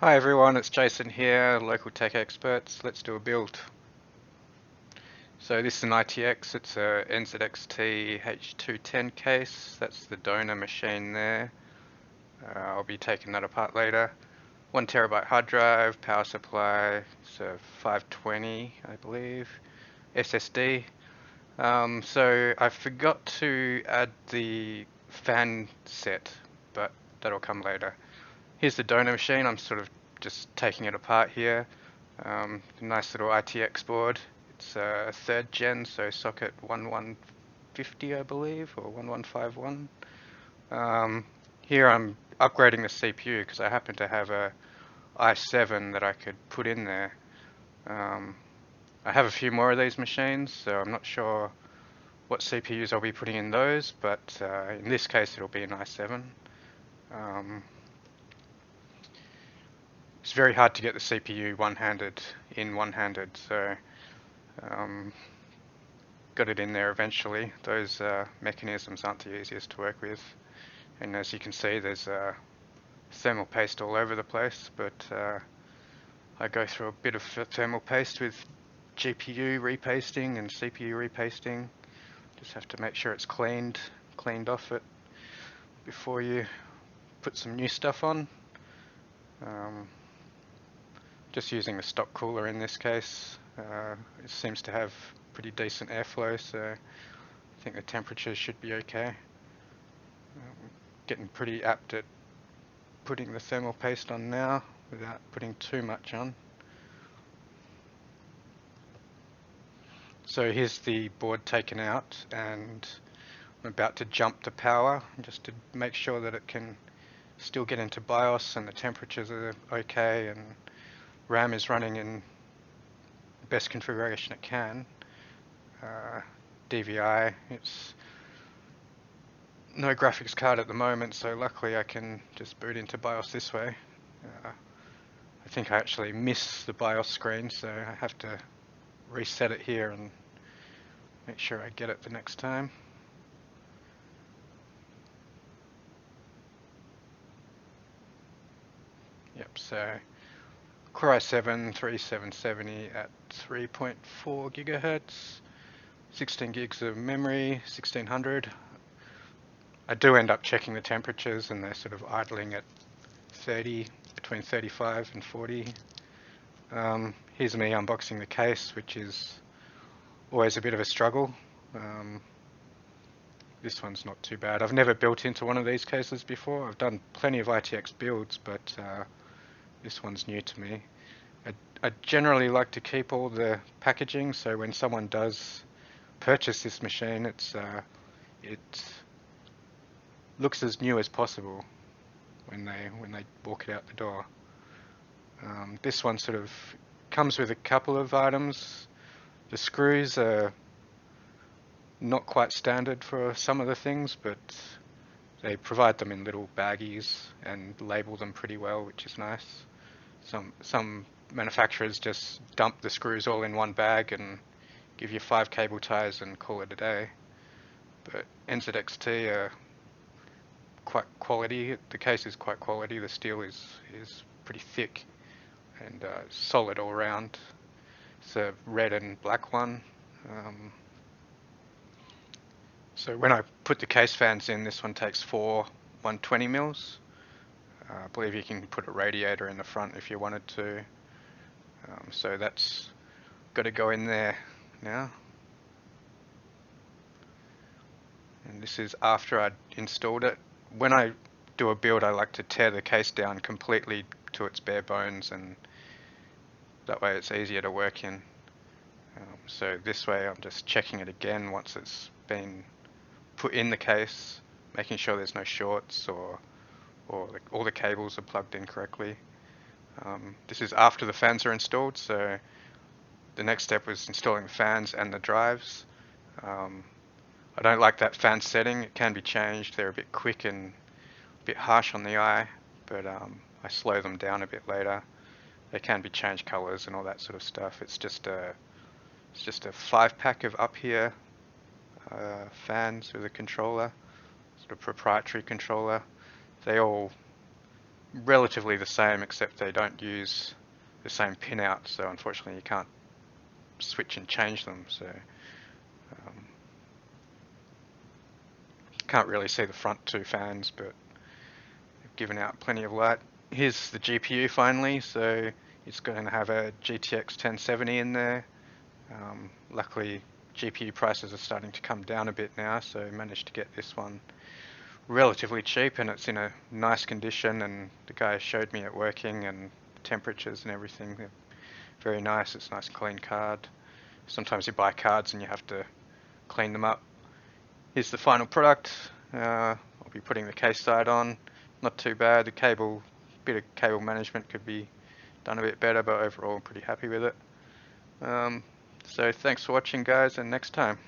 Hi everyone, it's Jason here, local tech experts. Let's do a build. So this is an ITX, it's a NZXT H210 case. That's the donor machine there. I'll be taking that apart later. 1 terabyte hard drive, power supply, so 520 I believe, SSD. So I forgot to add the fan set, but that'll come later. Here's the donor machine. I'm sort of just taking it apart here. Nice little ITX board. It's a 3rd gen, so socket 1150 I believe, or 1151. Here I'm upgrading the CPU because I happen to have a i7 that I could put in there. I have a few more of these machines, so I'm not sure what CPUs I'll be putting in those, but in this case it'll be an i7. It's very hard to get the CPU one-handed, so got it in there eventually. Those mechanisms aren't the easiest to work with, and as you can see there's thermal paste all over the place, but I go through a bit of thermal paste with GPU repasting and CPU repasting. Just have to make sure it's cleaned off it before you put some new stuff on. Just using the stock cooler in this case. It seems to have pretty decent airflow, so I think the temperatures should be okay. Getting pretty apt at putting the thermal paste on now without putting too much on. So here's the board taken out, and I'm about to jump to power just to make sure that it can still get into BIOS and the temperatures are okay and RAM is running in the best configuration it can. DVI, it's no graphics card at the moment, so luckily I can just boot into BIOS this way. I think I actually miss the BIOS screen, so I have to reset it here and make sure I get it the next time. Yep, so Core i7 3770 at 3.4 gigahertz, 16 gigs of memory, 1600. I do end up checking the temperatures and they're sort of idling at 30, between 35 and 40. Here's me unboxing the case, which is always a bit of a struggle. This one's not too bad. I've never built into one of these cases before. I've done plenty of ITX builds, but this one's new to me. I generally like to keep all the packaging, so when someone does purchase this machine, it looks as new as possible when they walk it out the door. This one sort of comes with a couple of items. The screws are not quite standard for some of the things, but they provide them in little baggies and label them pretty well, which is nice. Some manufacturers just dump the screws all in one bag and give you 5 cable ties and call it a day. But NZXT are quite quality. The case is quite quality. The steel is pretty thick and solid all around. It's a red and black one. So when I put the case fans in, this one takes 4 120 mils. I believe you can put a radiator in the front if you wanted to. So that's got to go in there now. And this is after I'd installed it. When I do a build, I like to tear the case down completely to its bare bones, and that way it's easier to work in. So this way I'm just checking it again once it's been put in the case, making sure there's no shorts or all the cables are plugged in correctly. This is after the fans are installed, so the next step was installing the fans and the drives. I don't like that fan setting. It can be changed. They're a bit quick and a bit harsh on the eye, but I slow them down a bit later. They can be changed colors and all that sort of stuff. It's just a 5-pack of up here fans with a controller, sort of proprietary controller. They all relatively the same, except they don't use the same pinout, so unfortunately you can't switch and change them, so can't really see the front two fans, but they've given out plenty of light. Here's the GPU finally, so it's going to have a GTX 1070 in there. Luckily GPU prices are starting to come down a bit now, so I managed to get this one relatively cheap, and it's in a nice condition, and the guy showed me it working, and the temperatures and everything, they're very nice. It's a nice clean card. Sometimes you buy cards and you have to clean them up. Here's the final product. I'll be putting the case side on. Not too bad. The bit of cable management could be done a bit better, but overall I'm pretty happy with it. So thanks for watching, guys, and next time.